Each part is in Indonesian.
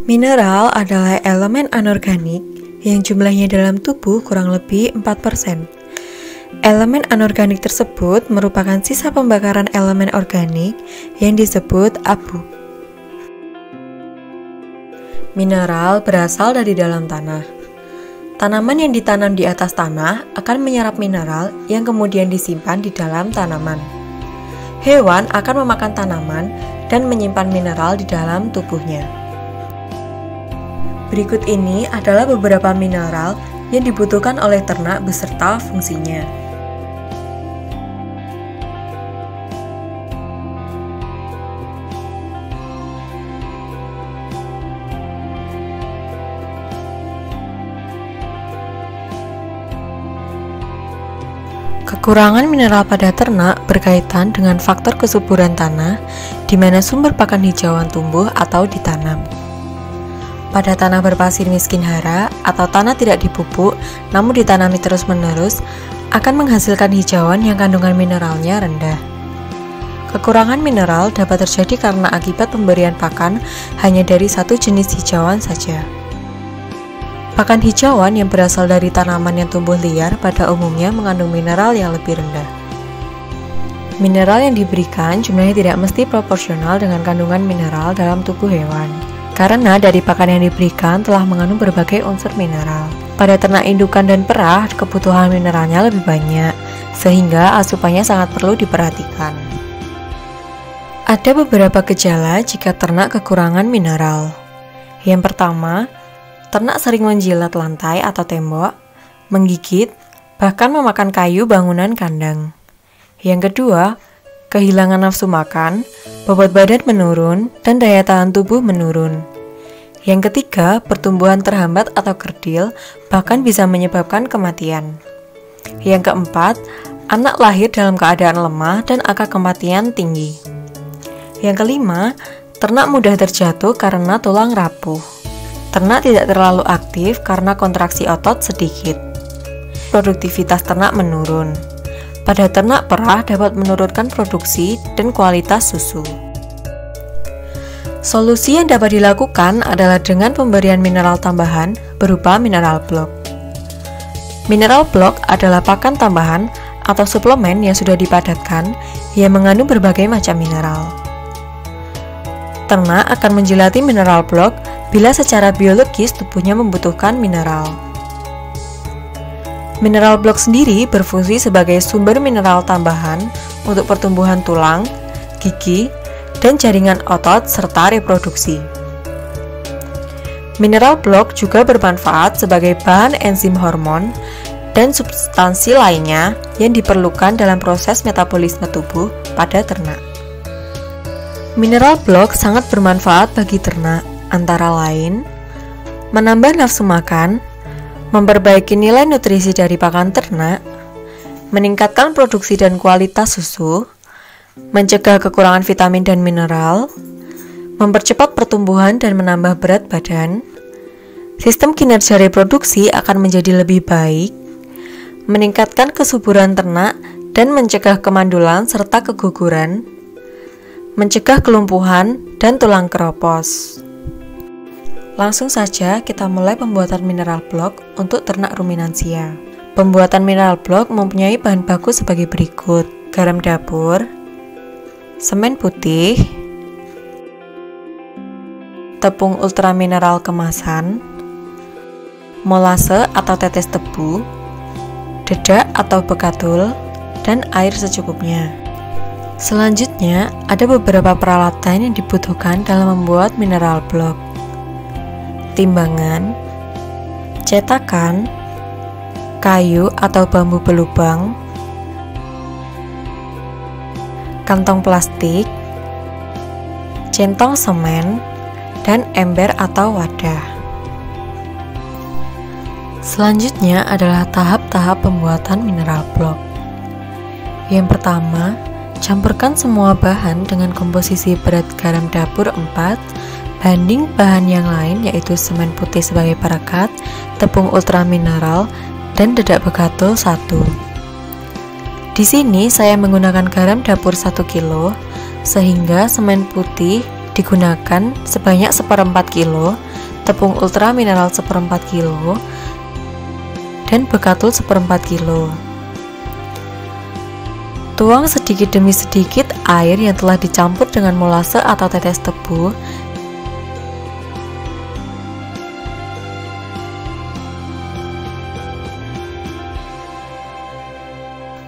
Mineral adalah elemen anorganik yang jumlahnya dalam tubuh kurang lebih 4%. Elemen anorganik tersebut merupakan sisa pembakaran elemen organik yang disebut abu. Mineral berasal dari dalam tanah. Tanaman yang ditanam di atas tanah akan menyerap mineral yang kemudian disimpan di dalam tanaman. Hewan akan memakan tanaman dan menyimpan mineral di dalam tubuhnya. Berikut ini adalah beberapa mineral yang dibutuhkan oleh ternak beserta fungsinya. Kekurangan mineral pada ternak berkaitan dengan faktor kesuburan tanah, di mana sumber pakan hijauan tumbuh atau ditanam. Pada tanah berpasir miskin hara atau tanah tidak dipupuk namun ditanami terus-menerus akan menghasilkan hijauan yang kandungan mineralnya rendah. Kekurangan mineral dapat terjadi karena akibat pemberian pakan hanya dari satu jenis hijauan saja. Pakan hijauan yang berasal dari tanaman yang tumbuh liar pada umumnya mengandung mineral yang lebih rendah. Mineral yang diberikan jumlahnya tidak mesti proporsional dengan kandungan mineral dalam tubuh hewan. Karena dari pakan yang diberikan telah mengandung berbagai unsur mineral. Pada ternak indukan dan perah, kebutuhan mineralnya lebih banyak, sehingga asupannya sangat perlu diperhatikan. Ada beberapa gejala jika ternak kekurangan mineral. Yang pertama, ternak sering menjilat lantai atau tembok, menggigit, bahkan memakan kayu bangunan kandang. Yang kedua, kehilangan nafsu makan, bobot badan menurun, dan daya tahan tubuh menurun. Yang ketiga, pertumbuhan terhambat atau kerdil, bahkan bisa menyebabkan kematian. Yang keempat, anak lahir dalam keadaan lemah dan angka kematian tinggi. Yang kelima, ternak mudah terjatuh karena tulang rapuh. Ternak tidak terlalu aktif karena kontraksi otot sedikit. Produktivitas ternak menurun. Pada ternak perah dapat menurunkan produksi dan kualitas susu. Solusi yang dapat dilakukan adalah dengan pemberian mineral tambahan berupa mineral blok. Mineral blok adalah pakan tambahan atau suplemen yang sudah dipadatkan yang mengandung berbagai macam mineral. Ternak akan menjilati mineral blok bila secara biologis tubuhnya membutuhkan mineral. Mineral blok sendiri berfungsi sebagai sumber mineral tambahan untuk pertumbuhan tulang, gigi, dan jaringan otot serta reproduksi. Mineral blok juga bermanfaat sebagai bahan enzim hormon dan substansi lainnya yang diperlukan dalam proses metabolisme tubuh pada ternak. Mineral blok sangat bermanfaat bagi ternak, antara lain menambah nafsu makan, memperbaiki nilai nutrisi dari pakan ternak, meningkatkan produksi dan kualitas susu, mencegah kekurangan vitamin dan mineral, mempercepat pertumbuhan dan menambah berat badan, sistem kinerja reproduksi akan menjadi lebih baik, meningkatkan kesuburan ternak dan mencegah kemandulan serta keguguran, mencegah kelumpuhan dan tulang keropos. Langsung saja kita mulai pembuatan mineral blok untuk ternak ruminansia. Pembuatan mineral blok mempunyai bahan baku sebagai berikut: garam dapur, semen putih, tepung ultramineral kemasan, molase atau tetes tebu, dedak atau bekadul, dan air secukupnya. Selanjutnya, ada beberapa peralatan yang dibutuhkan dalam membuat mineral blok: timbangan, cetakan, kayu atau bambu belubang, kantong plastik, centong semen, dan ember atau wadah. Selanjutnya adalah tahap-tahap pembuatan mineral blok. Yang pertama, campurkan semua bahan dengan komposisi berat garam dapur 4 banding bahan yang lain, yaitu semen putih sebagai perekat, tepung ultramineral, dan dedak bekadul 1. Di sini saya menggunakan garam dapur 1 kg, sehingga semen putih digunakan sebanyak 1/4 kilo, tepung ultra mineral 1/4 kilo, dan bekatul 1/4 kilo. Tuang sedikit demi sedikit air yang telah dicampur dengan molase atau tetes tebu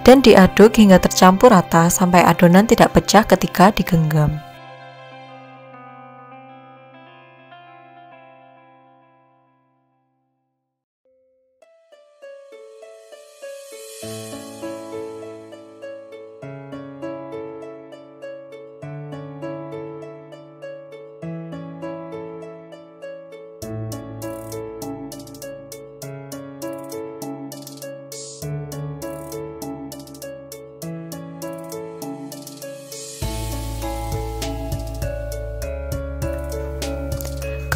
dan diaduk hingga tercampur rata sampai adonan tidak pecah ketika digenggam.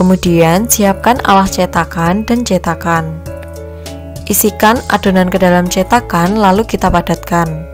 Kemudian siapkan alas cetakan dan cetakan. Isikan adonan ke dalam cetakan lalu kita padatkan.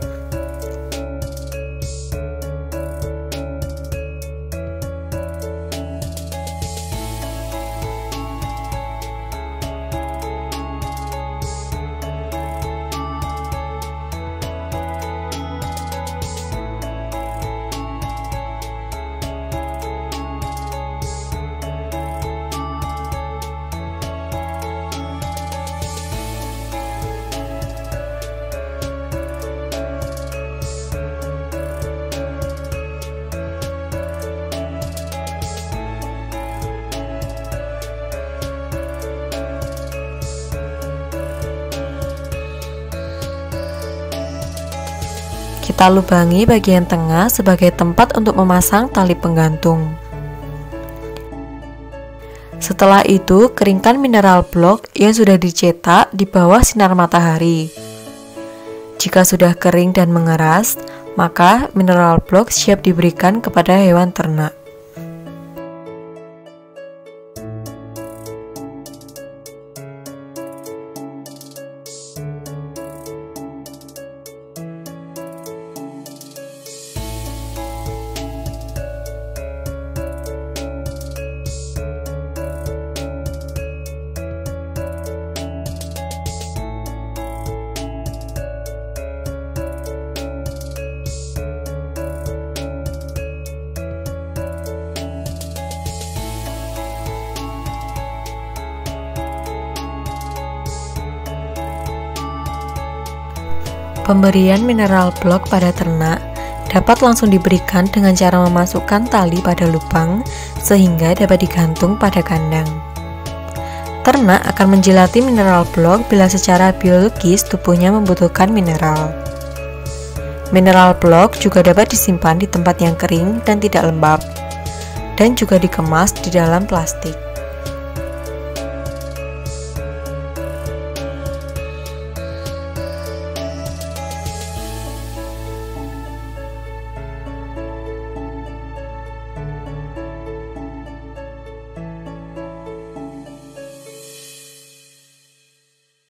Kita lubangi bagian tengah sebagai tempat untuk memasang tali penggantung. Setelah itu, keringkan mineral block yang sudah dicetak di bawah sinar matahari. Jika sudah kering dan mengeras, maka mineral block siap diberikan kepada hewan ternak. Pemberian mineral block pada ternak dapat langsung diberikan dengan cara memasukkan tali pada lubang sehingga dapat digantung pada kandang. Ternak akan menjilati mineral block bila secara biologis tubuhnya membutuhkan mineral. Mineral block juga dapat disimpan di tempat yang kering dan tidak lembab, dan juga dikemas di dalam plastik.